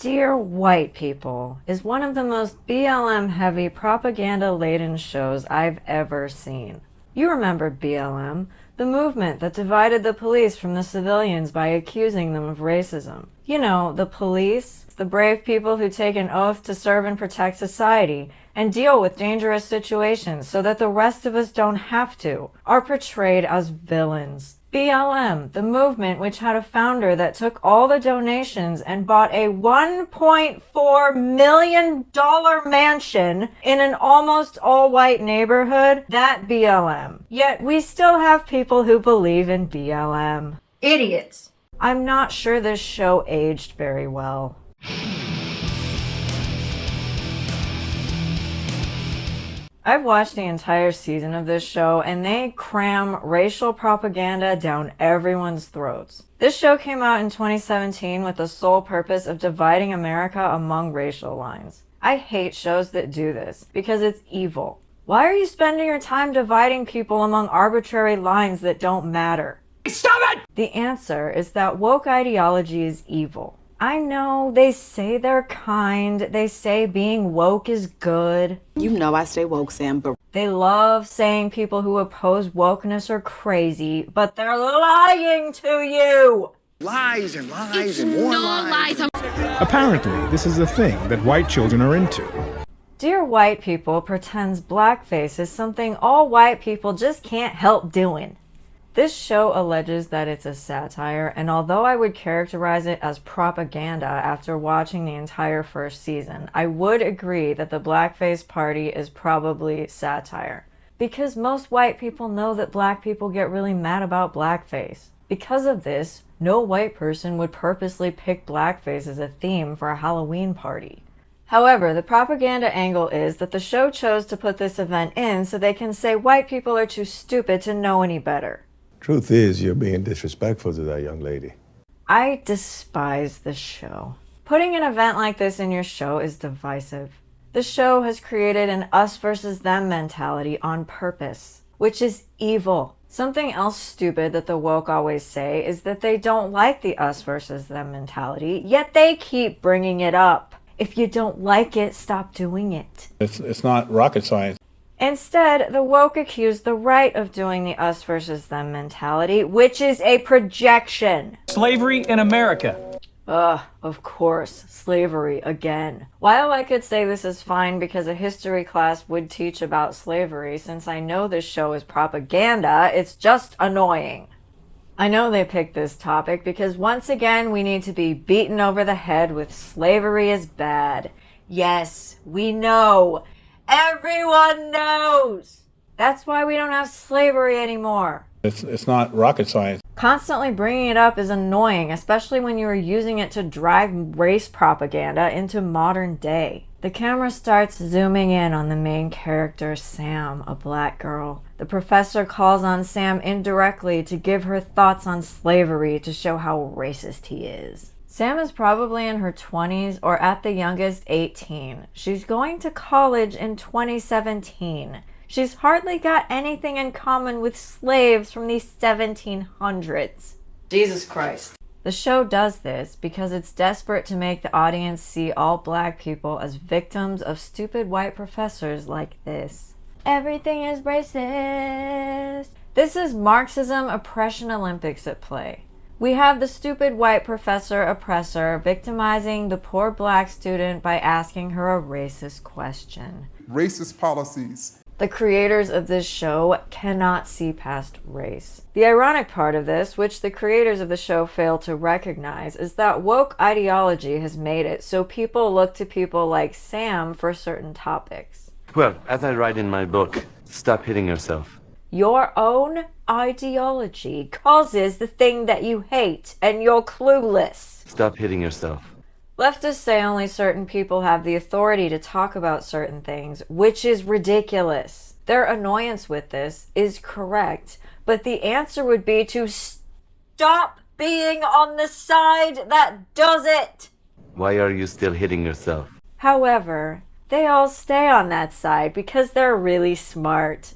Dear White People is one of the most BLM-heavy, propaganda-laden shows I've ever seen. You remember BLM, the movement that divided the police from the civilians by accusing them of racism. You know, the police, the brave people who take an oath to serve and protect society and deal with dangerous situations so that the rest of us don't have to, are portrayed as villains. BLM, the movement which had a founder that took all the donations and bought a $1.4 million mansion in an almost all-white neighborhood, that BLM. Yet we still have people who believe in BLM. Idiots. I'm not sure this show aged very well. I've watched the entire season of this show, and they cram racial propaganda down everyone's throats. This show came out in 2017 with the sole purpose of dividing America among racial lines. I hate shows that do this, because it's evil. Why are you spending your time dividing people among arbitrary lines that don't matter? Stop it! The answer is that woke ideology is evil. I know, they say they're kind, they say being woke is good. You know I stay woke, Sam, but they love saying people who oppose wokeness are crazy, but they're lying to you! Lies and lies and more lies. Apparently, this is a thing that white children are into. Dear White People pretends blackface is something all white people just can't help doing. This show alleges that it's a satire, and although I would characterize it as propaganda after watching the entire first season, I would agree that the blackface party is probably satire. Because most white people know that black people get really mad about blackface. Because of this, no white person would purposely pick blackface as a theme for a Halloween party. However, the propaganda angle is that the show chose to put this event in so they can say white people are too stupid to know any better. Truth is, you're being disrespectful to that young lady. I despise this show. Putting an event like this in your show is divisive. The show has created an us versus them mentality on purpose, which is evil. Something else stupid that the woke always say is that they don't like the us versus them mentality, yet they keep bringing it up. If you don't like it, stop doing it. It's not rocket science. Instead, the woke accuse the right of doing the us versus them mentality, which is a projection. Slavery in America. Ugh, of course, slavery again. While I could say this is fine because a history class would teach about slavery, since I know this show is propaganda, it's just annoying. I know they picked this topic because once again we need to be beaten over the head with slavery is bad. Yes, we know. Everyone knows! That's why we don't have slavery anymore. It's not rocket science. Constantly bringing it up is annoying, especially when you are using it to drive race propaganda into modern day. The camera starts zooming in on the main character, Sam, a black girl. The professor calls on Sam indirectly to give her thoughts on slavery to show how racist he is. Sam is probably in her 20s or at the youngest 18. She's going to college in 2017. She's hardly got anything in common with slaves from the 1700s. Jesus Christ. The show does this because it's desperate to make the audience see all black people as victims of stupid white professors like this. Everything is racist. This is Marxism Oppression Olympics at play. We have the stupid white professor oppressor victimizing the poor black student by asking her a racist question. Racist policies. The creators of this show cannot see past race. The ironic part of this, which the creators of the show fail to recognize, is that woke ideology has made it so people look to people like Sam for certain topics. Well, as I write in my book, stop hitting yourself. Your own ideology causes the thing that you hate, and you're clueless. Stop hitting yourself. Leftists say only certain people have the authority to talk about certain things, which is ridiculous. Their annoyance with this is correct, but the answer would be to stop being on the side that does it. Why are you still hitting yourself? However, they all stay on that side because they're really smart.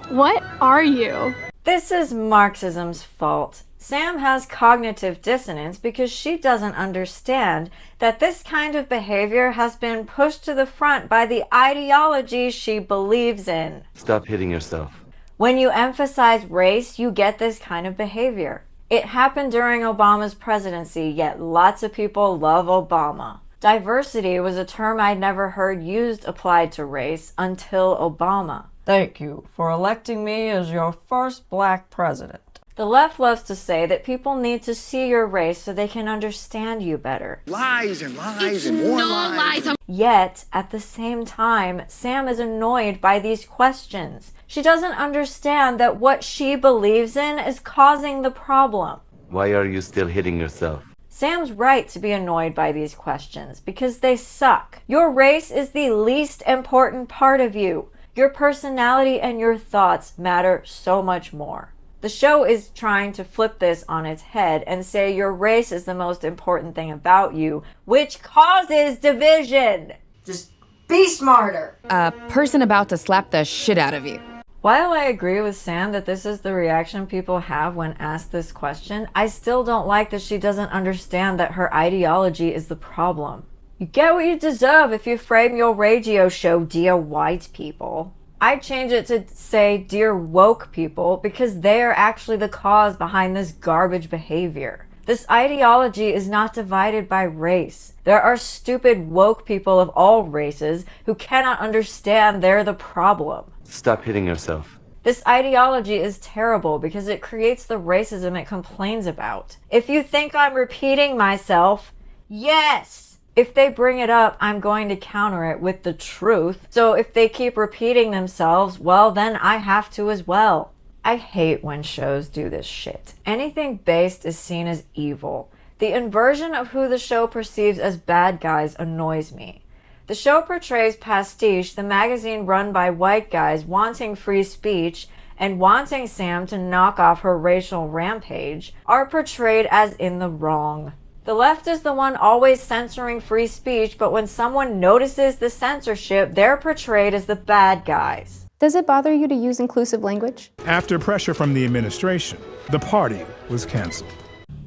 What are you? This is Marxism's fault. Sam has cognitive dissonance because she doesn't understand that this kind of behavior has been pushed to the front by the ideology she believes in. Stop hitting yourself. When you emphasize race, you get this kind of behavior. It happened during Obama's presidency, yet lots of people love Obama. Diversity was a term I'd never heard used applied to race until Obama. Thank you for electing me as your first black president. The left loves to say that people need to see your race so they can understand you better. Lies and lies and more lies. Yet, at the same time, Sam is annoyed by these questions. She doesn't understand that what she believes in is causing the problem. Why are you still hitting yourself? Sam's right to be annoyed by these questions because they suck. Your race is the least important part of you. Your personality and your thoughts matter so much more. The show is trying to flip this on its head and say your race is the most important thing about you, which causes division. Just be smarter. A person about to slap the shit out of you. While I agree with Sam that this is the reaction people have when asked this question, I still don't like that she doesn't understand that her ideology is the problem. You get what you deserve if you frame your radio show Dear White People. I'd change it to say Dear Woke People because they are actually the cause behind this garbage behavior. This ideology is not divided by race. There are stupid woke people of all races who cannot understand they're the problem. Stop hitting yourself. This ideology is terrible because it creates the racism it complains about. If you think I'm repeating myself, yes! If they bring it up, I'm going to counter it with the truth. So if they keep repeating themselves, well, then I have to as well. I hate when shows do this shit. Anything based is seen as evil. The inversion of who the show perceives as bad guys annoys me. The show portrays Pastiche, the magazine run by white guys wanting free speech and wanting Sam to knock off her racial rampage, are portrayed as in the wrong. The left is the one always censoring free speech, but when someone notices the censorship, they're portrayed as the bad guys. Does it bother you to use inclusive language? After pressure from the administration, the party was canceled.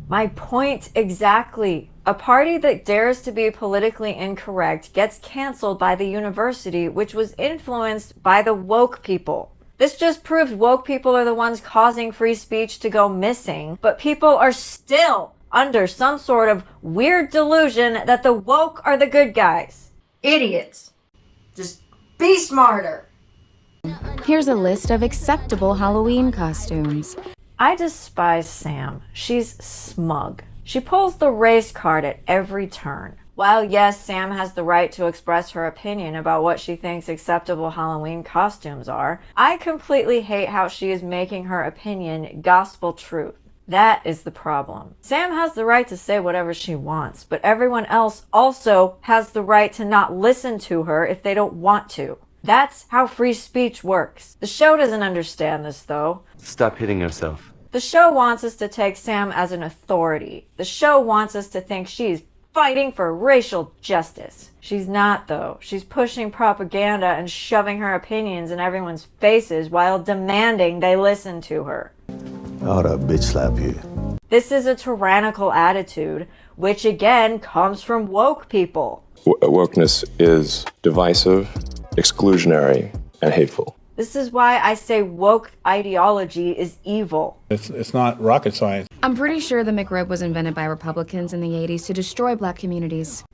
My point exactly. A party that dares to be politically incorrect gets canceled by the university, which was influenced by the woke people. This just proves woke people are the ones causing free speech to go missing, but people are still under some sort of weird delusion that the woke are the good guys. Idiots. Just be smarter. Here's a list of acceptable Halloween costumes. I despise Sam. She's smug. She pulls the race card at every turn. While yes, Sam has the right to express her opinion about what she thinks acceptable Halloween costumes are, I completely hate how she is making her opinion gospel truth. That is the problem. Sam has the right to say whatever she wants, but everyone else also has the right to not listen to her if they don't want to. That's how free speech works. The show doesn't understand this, though. Stop hitting yourself. The show wants us to take Sam as an authority. The show wants us to think she's fighting for racial justice. She's not, though. She's pushing propaganda and shoving her opinions in everyone's faces while demanding they listen to her. I ought to bitch slap you. This is a tyrannical attitude, which again comes from woke people. Wokeness is divisive, exclusionary, and hateful. This is why I say woke ideology is evil. It's not rocket science. I'm pretty sure the McRib was invented by Republicans in the 80s to destroy black communities.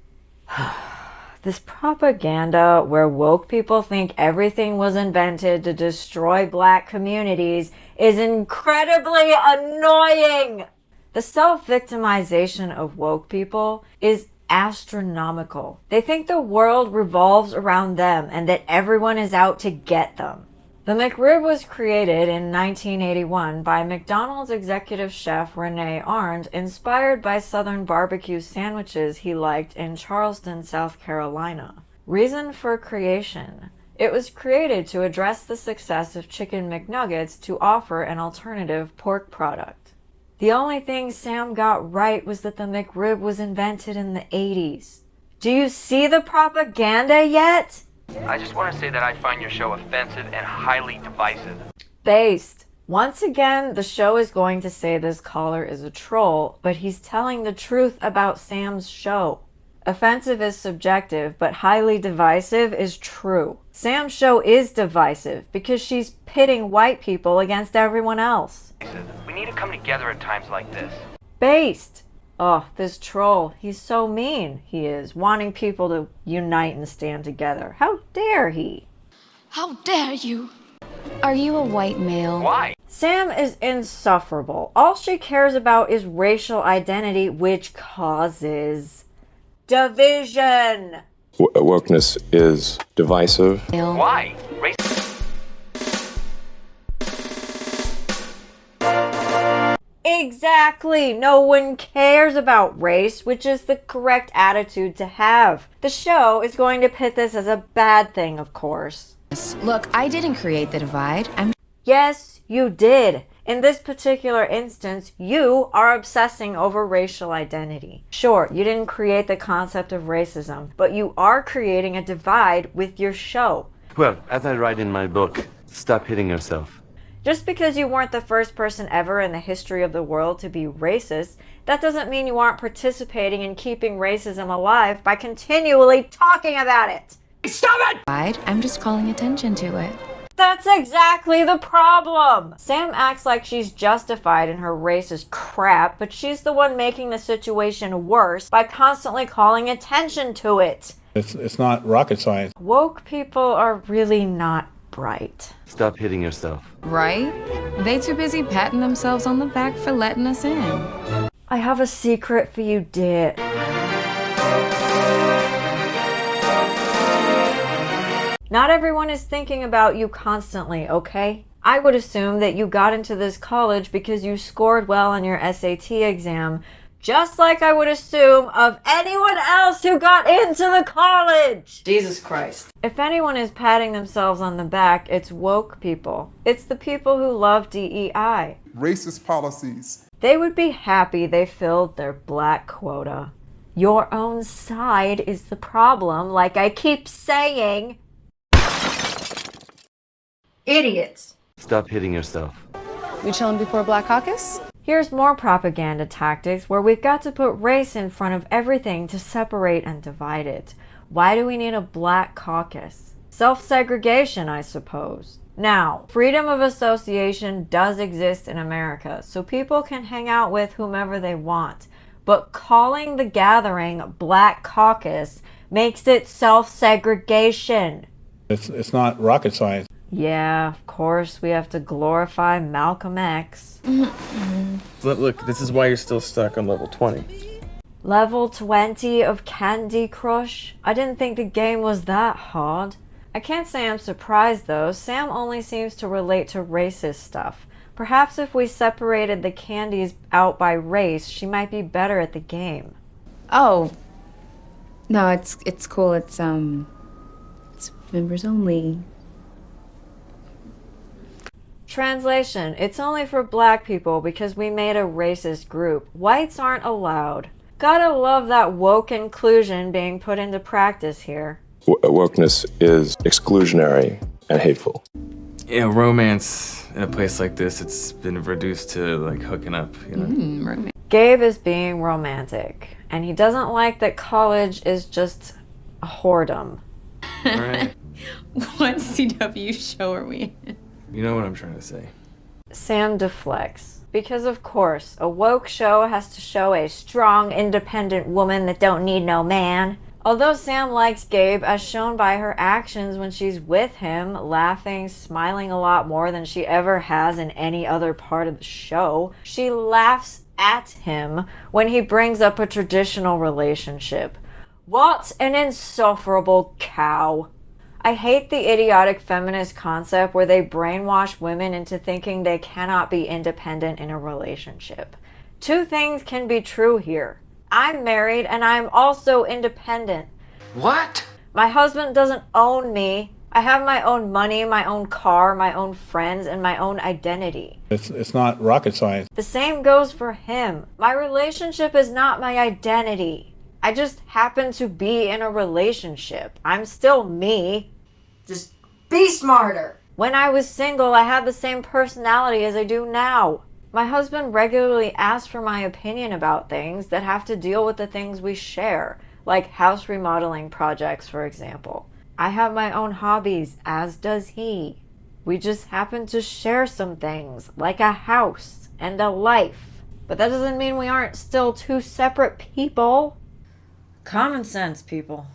This propaganda where woke people think everything was invented to destroy black communities is incredibly annoying. The self-victimization of woke people is astronomical. They think the world revolves around them and that everyone is out to get them. The McRib was created in 1981 by McDonald's executive chef Rene Arndt, inspired by Southern barbecue sandwiches he liked in Charleston, South Carolina. Reason for creation. It was created to address the success of Chicken McNuggets to offer an alternative pork product. The only thing Sam got right was that the McRib was invented in the 80s. Do you see the propaganda yet? I just want to say that I find your show offensive and highly divisive. Based. Once again, the show is going to say this caller is a troll, but he's telling the truth about Sam's show. Offensive is subjective, but highly divisive is true. Sam's show is divisive because she's pitting white people against everyone else. We need to come together at times like this. Based. Oh, this troll. He's so mean, he is, wanting people to unite and stand together. How dare he? How dare you? Are you a white male? Why? Sam is insufferable. All she cares about is racial identity, which causes division. Wokeness is divisive. Why? Exactly. No one cares about race, which is the correct attitude to have. The show is going to pit this as a bad thing, of course. Look, I didn't create the divide. Yes, you did. In this particular instance, you are obsessing over racial identity. Sure, you didn't create the concept of racism, but you are creating a divide with your show. Well, as I write in my book, stop hitting yourself. Just because you weren't the first person ever in the history of the world to be racist, that doesn't mean you aren't participating in keeping racism alive by continually talking about it. Stop it! I'm just calling attention to it. That's exactly the problem. Sam acts like she's justified in her racist crap, but she's the one making the situation worse by constantly calling attention to it. It's not rocket science. Woke people are really not bright. Stop hitting yourself. Right? They too busy patting themselves on the back for letting us in. I have a secret for you, dear. Not everyone is thinking about you constantly, okay? I would assume that you got into this college because you scored well on your SAT exam, just like I would assume of anyone else who got into the college. Jesus Christ. If anyone is patting themselves on the back, it's woke people. It's the people who love DEI. Racist policies. They would be happy they filled their black quota. Your own side is the problem, like I keep saying. Idiots. Stop hitting yourself. We chilling before Black Caucus? Here's more propaganda tactics where we've got to put race in front of everything to separate and divide it. Why do we need a black caucus? Self-segregation, I suppose. Now, freedom of association does exist in America, so people can hang out with whomever they want. But calling the gathering Black Caucus makes it self-segregation. It's not rocket science. Yeah, of course, we have to glorify Malcolm X. Look, this is why you're still stuck on level 20. Level 20 of Candy Crush? I didn't think the game was that hard. I can't say I'm surprised though. Sam only seems to relate to racist stuff. Perhaps if we separated the candies out by race, she might be better at the game. Oh. No, it's cool. It's members only. Translation, it's only for black people because we made a racist group. Whites aren't allowed. Gotta love that woke inclusion being put into practice here. Wokeness is exclusionary and hateful. Yeah, romance in a place like this, it's been reduced to like hooking up, you know? Romance. Gabe is being romantic, and he doesn't like that college is just a whoredom. Right. What CW show are we in? You know what I'm trying to say. Sam deflects. Because of course, a woke show has to show a strong, independent woman that don't need no man. Although Sam likes Gabe, as shown by her actions when she's with him, laughing, smiling a lot more than she ever has in any other part of the show, she laughs at him when he brings up a traditional relationship. What an insufferable cow. I hate the idiotic feminist concept where they brainwash women into thinking they cannot be independent in a relationship. Two things can be true here. I'm married and I'm also independent. What? My husband doesn't own me. I have my own money, my own car, my own friends, and my own identity. It's not rocket science. The same goes for him. My relationship is not my identity. I just happen to be in a relationship. I'm still me. Just be smarter. When I was single, I had the same personality as I do now. My husband regularly asks for my opinion about things that have to deal with the things we share, like house remodeling projects, for example. I have my own hobbies, as does he. We just happen to share some things, like a house and a life. But that doesn't mean we aren't still two separate people. Common sense, people.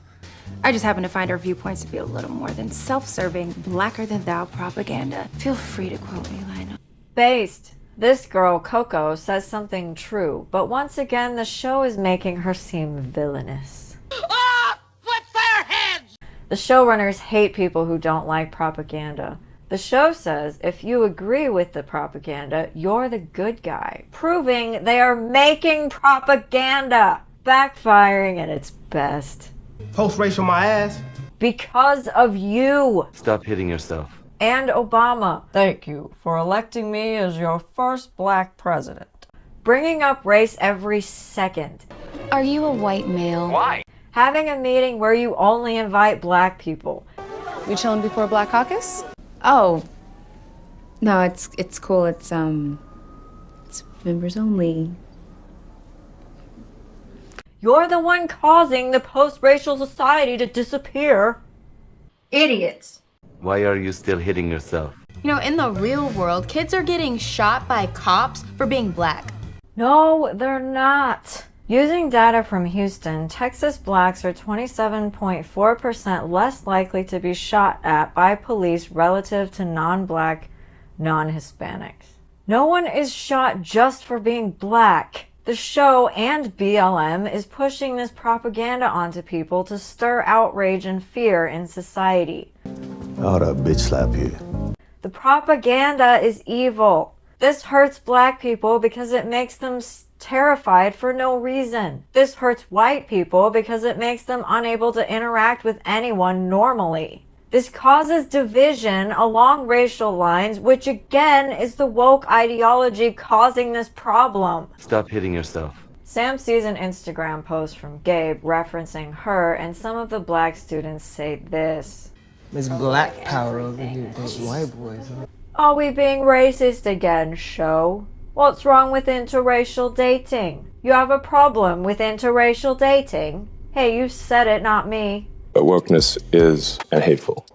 I just happen to find our viewpoints to be a little more than self-serving, blacker-than-thou propaganda. Feel free to quote me, Lionel. Based. This girl, Coco, says something true, but once again, the show is making her seem villainous. What's their heads? The showrunners hate people who don't like propaganda. The show says if you agree with the propaganda, you're the good guy, proving they are making propaganda, backfiring at its best. Post-racial my ass. Because of you. Stop hitting yourself. And Obama. Thank you for electing me as your first black president. Bringing up race every second. Are you a white male? Why? Having a meeting where you only invite black people. We chilling before Black Caucus? Oh. No, it's cool. It's members only. You're the one causing the post-racial society to disappear. Idiots. Why are you still hitting yourself? You know, in the real world, kids are getting shot by cops for being black. No, they're not. Using data from Houston, Texas blacks are 27.4% less likely to be shot at by police relative to non-black, non-Hispanics. No one is shot just for being black. The show and BLM is pushing this propaganda onto people to stir outrage and fear in society. I ought to bitch slap you. The propaganda is evil. This hurts black people because it makes them terrified for no reason. This hurts white people because it makes them unable to interact with anyone normally. This causes division along racial lines, which again is the woke ideology causing this problem. Stop hitting yourself. Sam sees an Instagram post from Gabe referencing her, and some of the black students say this. There's black power over here, those white boys. Huh? Are we being racist again, show? What's wrong with interracial dating? You have a problem with interracial dating? Hey, you said it, not me. But wokeness is hateful.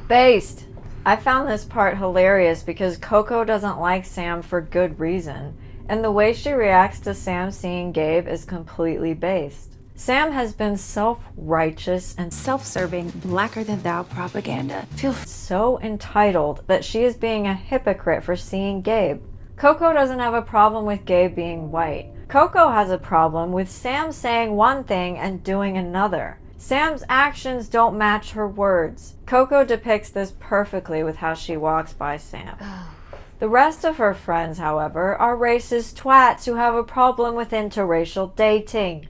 Based. I found this part hilarious because Coco doesn't like Sam for good reason, and the way she reacts to Sam seeing Gabe is completely based. Sam has been self-righteous and Self-serving, blacker-than-thou propaganda. Feel so entitled that she is being a hypocrite for seeing Gabe. Coco doesn't have a problem with Gabe being white. Coco has a problem with Sam saying one thing and doing another. Sam's actions don't match her words. Coco depicts this perfectly with how she walks by Sam. The rest of her friends, however, are racist twats who have a problem with interracial dating.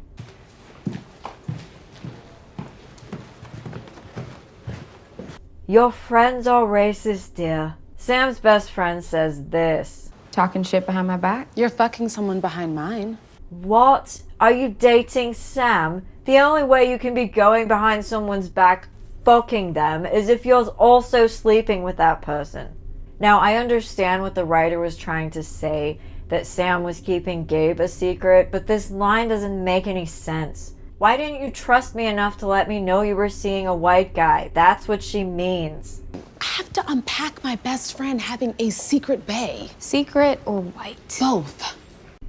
Your friends are racist, dear. Sam's best friend says this. Talking shit behind my back? You're fucking someone behind mine. What? Are you dating Sam? The only way you can be going behind someone's back fucking them is if you're also sleeping with that person. Now, I understand what the writer was trying to say, that Sam was keeping Gabe a secret, but this line doesn't make any sense. Why didn't you trust me enough to let me know you were seeing a white guy? That's what she means. I have to unpack my best friend having a secret bae. Secret or white? Both.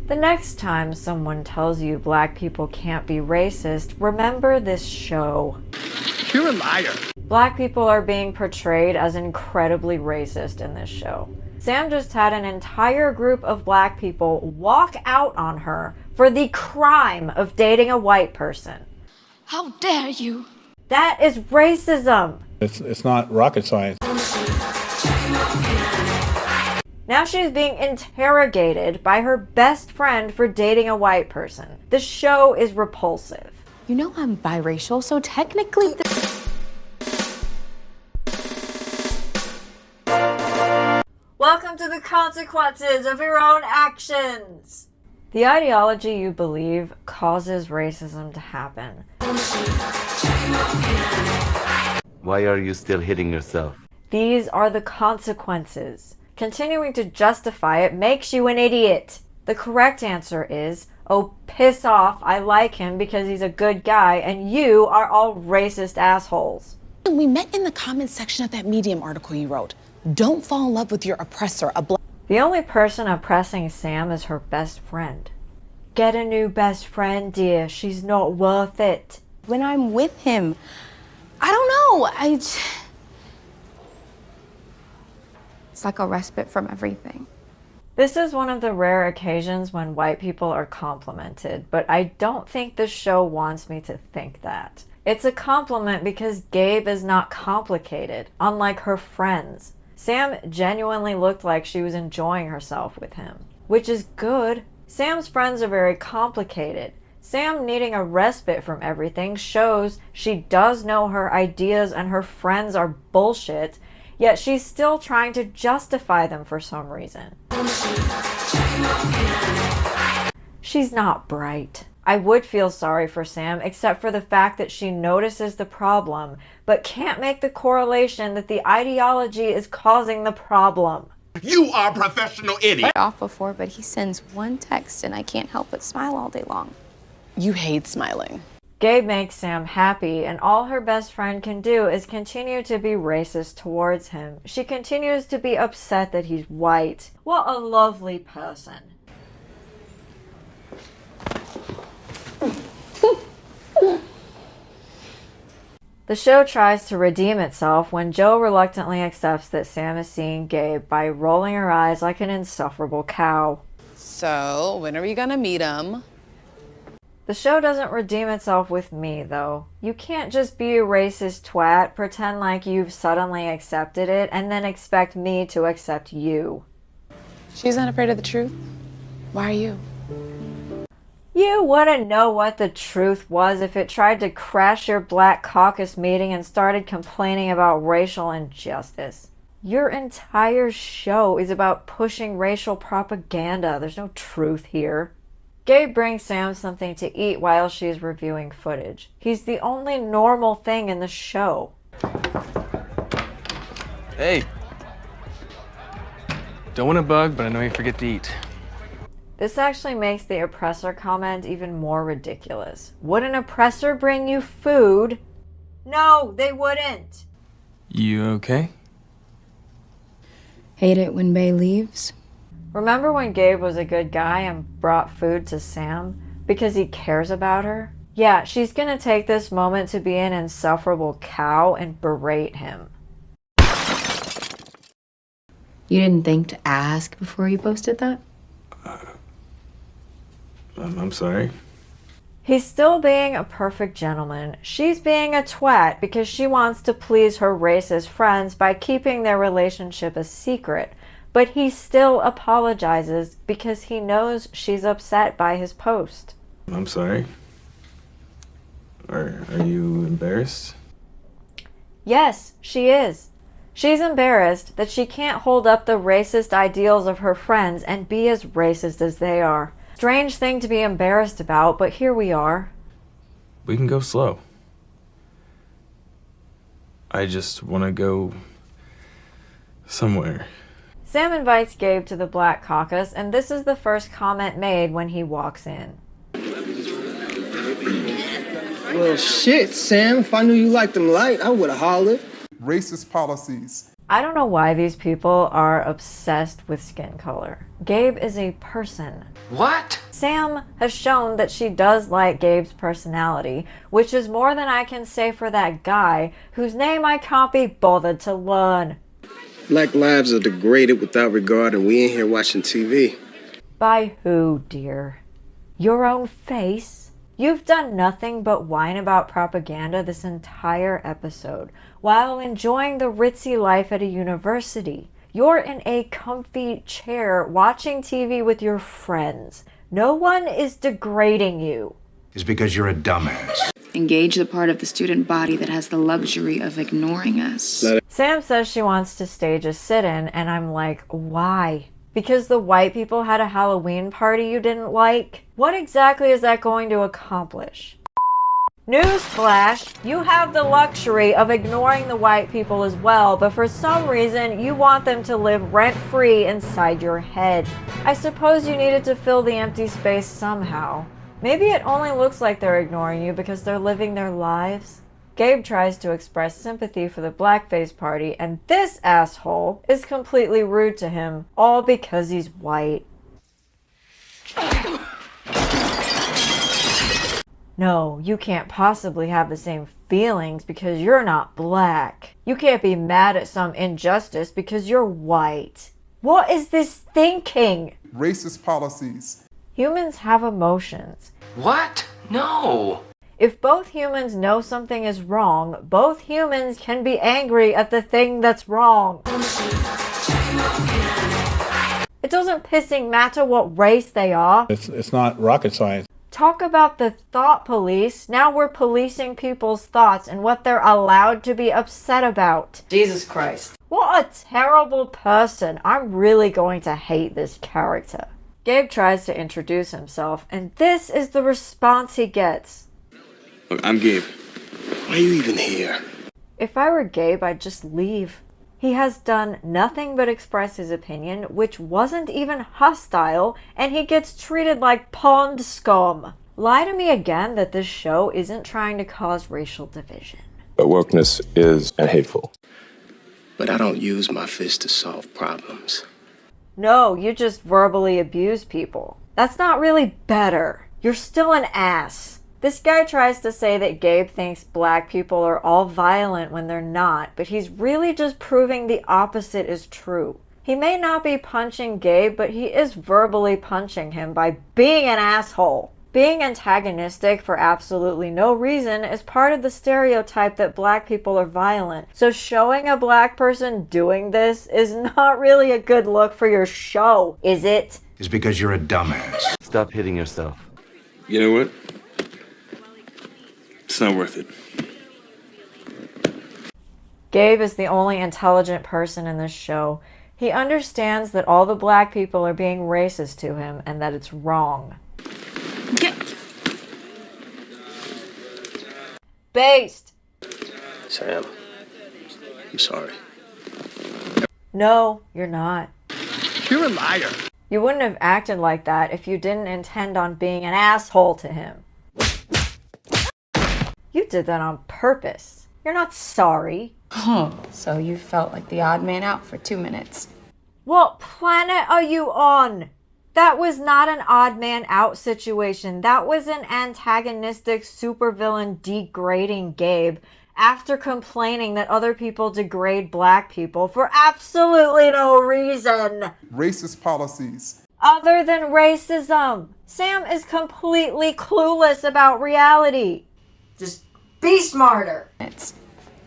The next time someone tells you black people can't be racist, remember this show. You're a liar. Black people are being portrayed as incredibly racist in this show. Sam just had an entire group of black people walk out on her for the crime of dating a white person. How dare you? That is racism. It's not rocket science. Now she's being interrogated by her best friend for dating a white person. The show is repulsive. You know I'm biracial, so technically Welcome to the consequences of your own actions. The ideology you believe causes racism to happen. Why are you still hitting yourself? These are the consequences. Continuing to justify it makes you an idiot. The correct answer is, oh, piss off, I like him because he's a good guy, and you are all racist assholes. We met in the comments section of that Medium article you wrote. Don't fall in love with your oppressor, The only person oppressing Sam is her best friend. Get a new best friend, dear. She's not worth it. When I'm with him, I don't know. It's like a respite from everything. This is one of the rare occasions when white people are complimented, but I don't think the show wants me to think that. It's a compliment because Gabe is not complicated, unlike her friends. Sam genuinely looked like she was enjoying herself with him, which is good. Sam's friends are very complicated. Sam needing a respite from everything shows she does know her ideas and her friends are bullshit, yet she's still trying to justify them for some reason. She's not bright. I would feel sorry for Sam, except for the fact that she notices the problem, but can't make the correlation that the ideology is causing the problem. You are a professional idiot. Off before, but he sends one text and I can't help but smile all day long. You hate smiling. Gabe makes Sam happy, and all her best friend can do is continue to be racist towards him. She continues to be upset that he's white. What a lovely person. The show tries to redeem itself when Jo reluctantly accepts that Sam is seeing Gabe by rolling her eyes like an insufferable cow. So, when are we gonna meet him? The show doesn't redeem itself with me, though. You can't just be a racist twat, pretend like you've suddenly accepted it, and then expect me to accept you. She's not afraid of the truth. Why are you? You wouldn't know what the truth was if it tried to crash your Black Caucus meeting and started complaining about racial injustice. Your entire show is about pushing racial propaganda. There's no truth here. Gabe brings Sam something to eat while she's reviewing footage. He's the only normal thing in the show. Hey. Don't want to bug, but I know you forget to eat. This actually makes the oppressor comment even more ridiculous. Would an oppressor bring you food? No, they wouldn't. You okay? Hate it when Bay leaves. Remember when Gabe was a good guy and brought food to Sam because he cares about her? Yeah, she's gonna take this moment to be an insufferable cow and berate him. You didn't think to ask before you posted that? I'm sorry. He's still being a perfect gentleman. She's being a twat because she wants to please her racist friends by keeping their relationship a secret. But he still apologizes because he knows she's upset by his post. I'm sorry. Are you embarrassed? Yes, she is. She's embarrassed that she can't hold up the racist ideals of her friends and be as racist as they are. Strange thing to be embarrassed about, but here we are. We can go slow. I just want to go somewhere. Sam invites Gabe to the Black Caucus, and this is the first comment made when he walks in. Well, shit, Sam. If I knew you liked them light, I would have hollered. Racist policies. I don't know why these people are obsessed with skin color. Gabe is a person. What? Sam has shown that she does like Gabe's personality, which is more than I can say for that guy whose name I can't be bothered to learn. Black lives are degraded without regard, and we ain't here watching TV. By who, dear? Your own face? You've done nothing but whine about propaganda this entire episode, while enjoying the ritzy life at a university. You're in a comfy chair watching TV with your friends. No one is degrading you. It's because you're a dumbass. Engage the part of the student body that has the luxury of ignoring us. Sam says she wants to stage a sit-in, and I'm like, why? Because the white people had a Halloween party you didn't like? What exactly is that going to accomplish? Newsflash, you have the luxury of ignoring the white people as well, but for some reason you want them to live rent-free inside your head. I suppose you needed to fill the empty space somehow. Maybe it only looks like they're ignoring you because they're living their lives. Gabe tries to express sympathy for the blackface party, and this asshole is completely rude to him, all because he's white. No, you can't possibly have the same feelings because you're not black. You can't be mad at some injustice because you're white. What is this thinking? Racist policies. Humans have emotions. What? No! If both humans know something is wrong, both humans can be angry at the thing that's wrong. It doesn't pissing matter what race they are. It's not rocket science. Talk about the thought police. Now we're policing people's thoughts and what they're allowed to be upset about. Jesus Christ. What a terrible person. I'm really going to hate this character. Gabe tries to introduce himself, and this is the response he gets. Look, I'm Gabe. Why are you even here? If I were Gabe, I'd just leave. He has done nothing but express his opinion, which wasn't even hostile, and he gets treated like pond scum. Lie to me again that this show isn't trying to cause racial division. But wokeness is hateful. But I don't use my fist to solve problems. No, you just verbally abuse people. That's not really better. You're still an ass. This guy tries to say that Gabe thinks black people are all violent when they're not, but he's really just proving the opposite is true. He may not be punching Gabe, but he is verbally punching him by being an asshole. Being antagonistic for absolutely no reason is part of the stereotype that black people are violent. So showing a black person doing this is not really a good look for your show, is it? Is because you're a dumbass. Stop hitting yourself. You know what? It's not worth it. Gabe is the only intelligent person in this show. He understands that all the black people are being racist to him and that it's wrong. Based! Sam, I'm sorry. No, you're not. You're a liar. You wouldn't have acted like that if you didn't intend on being an asshole to him. You did that on purpose. You're not sorry. Oh, so you felt like the odd man out for 2 minutes. What planet are you on? That was not an odd man out situation. That was an antagonistic supervillain degrading Gabe after complaining that other people degrade black people for absolutely no reason. Racist policies. Other than racism. Sam is completely clueless about reality. Just be smarter.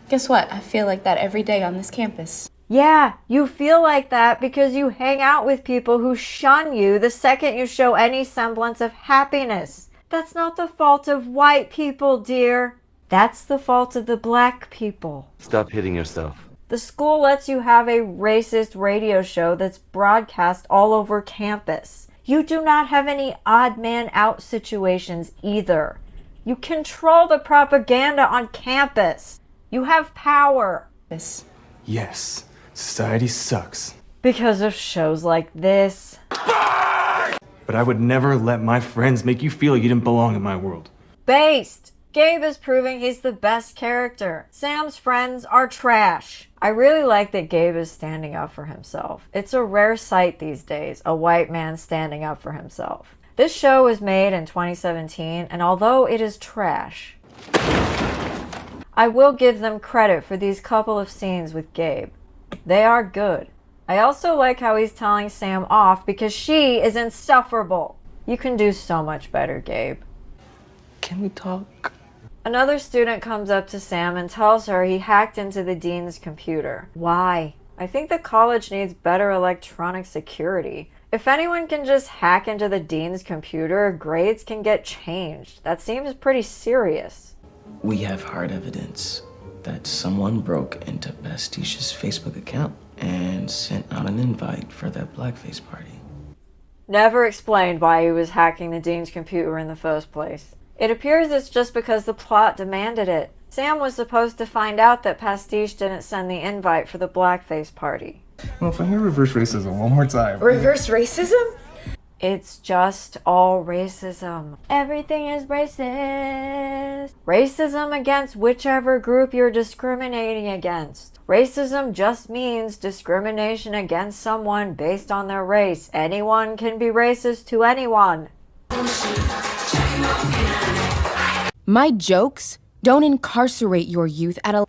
Guess what? I feel like that every day on this campus. Yeah, you feel like that because you hang out with people who shun you the second you show any semblance of happiness. That's not the fault of white people, dear. That's the fault of the black people. Stop hitting yourself. The school lets you have a racist radio show that's broadcast all over campus. You do not have any odd man out situations either. You control the propaganda on campus. You have power. Yes, society sucks. Because of shows like this. But I would never let my friends make you feel you didn't belong in my world. Based. Gabe is proving he's the best character. Sam's friends are trash. I really like that Gabe is standing up for himself. It's a rare sight these days, a white man standing up for himself. This show was made in 2017, and although it is trash, I will give them credit for these couple of scenes with Gabe. They are good. I also like how he's telling Sam off because she is insufferable. You can do so much better, Gabe. Can we talk? Another student comes up to Sam and tells her he hacked into the dean's computer. Why? I think the college needs better electronic security. If anyone can just hack into the dean's computer, grades can get changed. That seems pretty serious. We have hard evidence that someone broke into Bastiche's Facebook account and sent out an invite for that blackface party. Never explained why he was hacking the dean's computer in the first place. It appears it's just because the plot demanded it. Sam was supposed to find out that Pastiche didn't send the invite for the blackface party. Well, if I hear reverse racism one more time. Reverse racism? It's just all racism. Everything is racist. Racism against whichever group you're discriminating against. Racism just means discrimination against someone based on their race. Anyone can be racist to anyone. My jokes don't incarcerate your youth at a...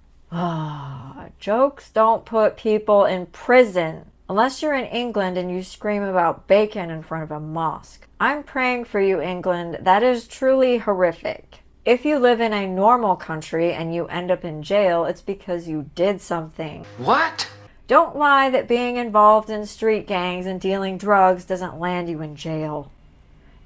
Jokes don't put people in prison. Unless you're in England and you scream about bacon in front of a mosque. I'm praying for you, England. That is truly horrific. If you live in a normal country and you end up in jail, it's because you did something. What? Don't lie that being involved in street gangs and dealing drugs doesn't land you in jail.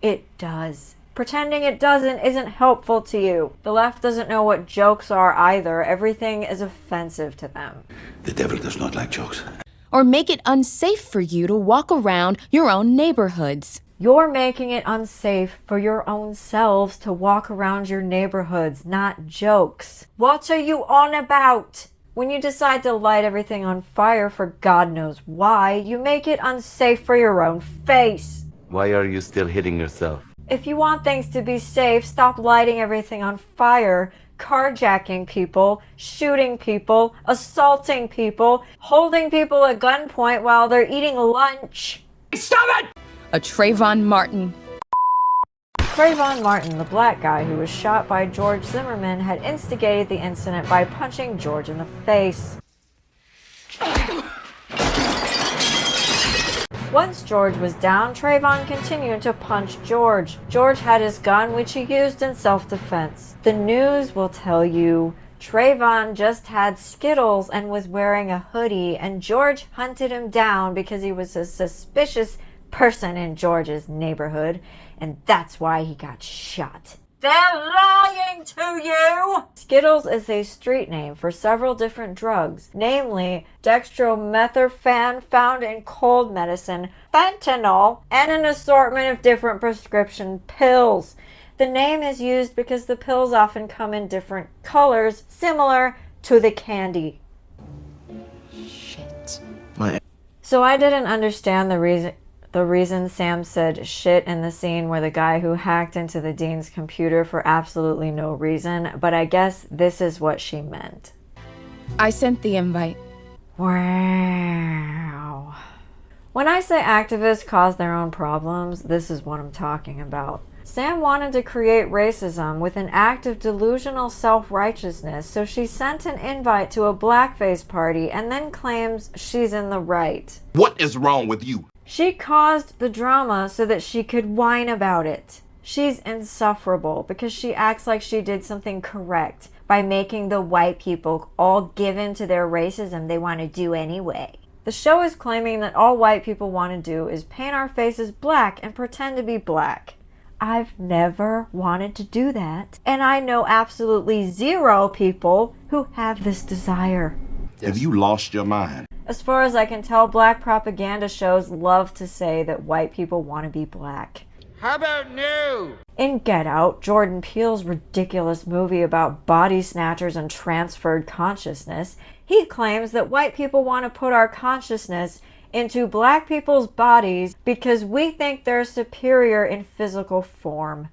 It does. Pretending it doesn't isn't helpful to you. The left doesn't know what jokes are either. Everything is offensive to them. The devil does not like jokes. Or make it unsafe for you to walk around your own neighborhoods. You're making it unsafe for your own selves to walk around your neighborhoods, not jokes. What are you on about? When you decide to light everything on fire for God knows why, you make it unsafe for your own face. Why are you still hitting yourself? If you want things to be safe, stop lighting everything on fire, carjacking people, shooting people, assaulting people, holding people at gunpoint while they're eating lunch. Stop it! A Trayvon Martin. Trayvon Martin, the black guy who was shot by George Zimmerman, had instigated the incident by punching George in the face. Once George was down, Trayvon continued to punch George. George had his gun, which he used in self-defense. The news will tell you Trayvon just had Skittles and was wearing a hoodie, and George hunted him down because he was a suspicious person in George's neighborhood, and that's why he got shot. They're lying to you! Skittles is a street name for several different drugs, namely dextromethorphan found in cold medicine, fentanyl, and an assortment of different prescription pills. The name is used because the pills often come in different colors, similar to the candy. Shit. So I didn't understand the reason Sam said shit in the scene where the guy who hacked into the dean's computer for absolutely no reason, but I guess this is what she meant. I sent the invite. Wow. When I say activists cause their own problems, this is what I'm talking about. Sam wanted to create racism with an act of delusional self-righteousness, so she sent an invite to a blackface party and then claims she's in the right. What is wrong with you? She caused the drama so that she could whine about it. She's insufferable because she acts like she did something correct by making the white people all give in to their racism they want to do anyway. The show is claiming that all white people want to do is paint our faces black and pretend to be black. I've never wanted to do that, and I know absolutely zero people who have this desire. Have you lost your mind? As far as I can tell, black propaganda shows love to say that white people want to be black. How about new? In Get Out, Jordan Peele's ridiculous movie about body snatchers and transferred consciousness, he claims that white people want to put our consciousness into black people's bodies because we think they're superior in physical form.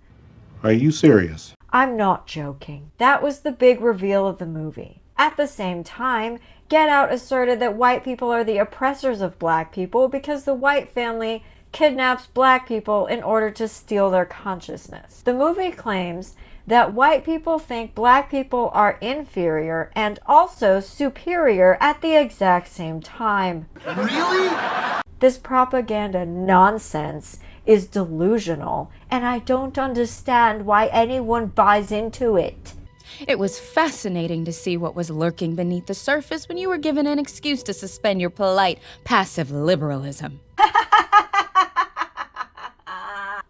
Are you serious? I'm not joking. That was the big reveal of the movie. At the same time, Get Out asserted that white people are the oppressors of black people because the white family kidnaps black people in order to steal their consciousness. The movie claims that white people think black people are inferior and also superior at the exact same time. Really? This propaganda nonsense is delusional, and I don't understand why anyone buys into it. It was fascinating to see what was lurking beneath the surface when you were given an excuse to suspend your polite, passive liberalism.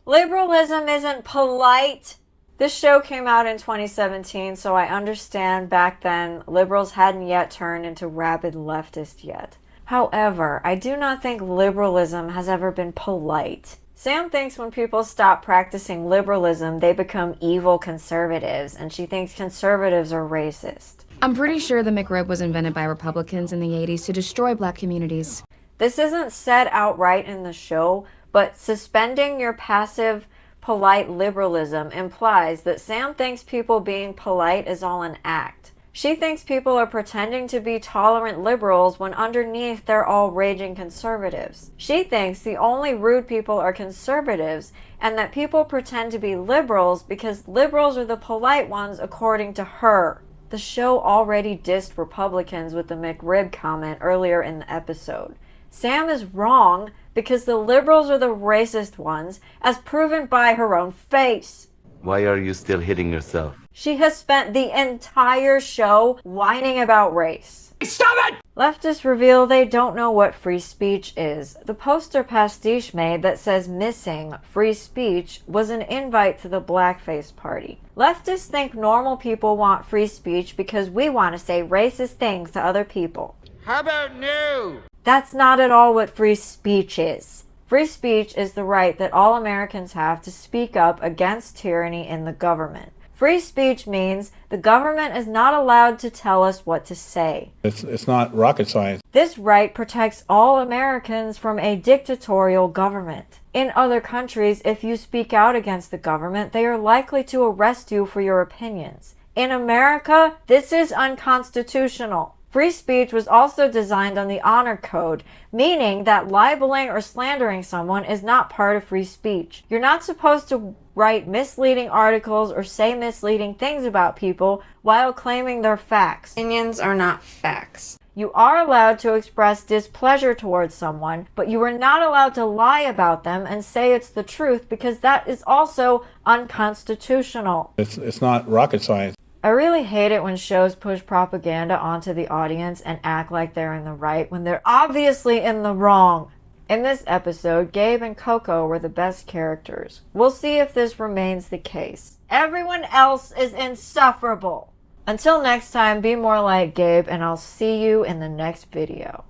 Liberalism isn't polite. This show came out in 2017, so I understand back then liberals hadn't yet turned into rabid leftists yet. However, I do not think liberalism has ever been polite. Sam thinks when people stop practicing liberalism, they become evil conservatives, and she thinks conservatives are racist. I'm pretty sure the McRib was invented by Republicans in the 80s to destroy black communities. This isn't said outright in the show, but suspending your passive, polite liberalism implies that Sam thinks people being polite is all an act. She thinks people are pretending to be tolerant liberals when underneath they're all raging conservatives. She thinks the only rude people are conservatives and that people pretend to be liberals because liberals are the polite ones according to her. The show already dissed Republicans with the McRib comment earlier in the episode. Sam is wrong because the liberals are the racist ones, as proven by her own face. Why are you still hitting yourself? She has spent the entire show whining about race. Stop it! Leftists reveal they don't know what free speech is. The poster pastiche made that says missing free speech was an invite to the Blackface Party. Leftists think normal people want free speech because we want to say racist things to other people. How about no? That's not at all what free speech is. Free speech is the right that all Americans have to speak up against tyranny in the government. Free speech means the government is not allowed to tell us what to say. It's not rocket science. This right protects all Americans from a dictatorial government. In other countries, if you speak out against the government, they are likely to arrest you for your opinions. In America, this is unconstitutional. Free speech was also designed on the honor code, meaning that libeling or slandering someone is not part of free speech. You're not supposed to write misleading articles or say misleading things about people while claiming they're facts. Opinions are not facts. You are allowed to express displeasure towards someone, but you are not allowed to lie about them and say it's the truth because that is also unconstitutional. It's not rocket science. I really hate it when shows push propaganda onto the audience and act like they're in the right when they're obviously in the wrong. In this episode, Gabe and Coco were the best characters. We'll see if this remains the case. Everyone else is insufferable. Until next time, be more like Gabe, and I'll see you in the next video.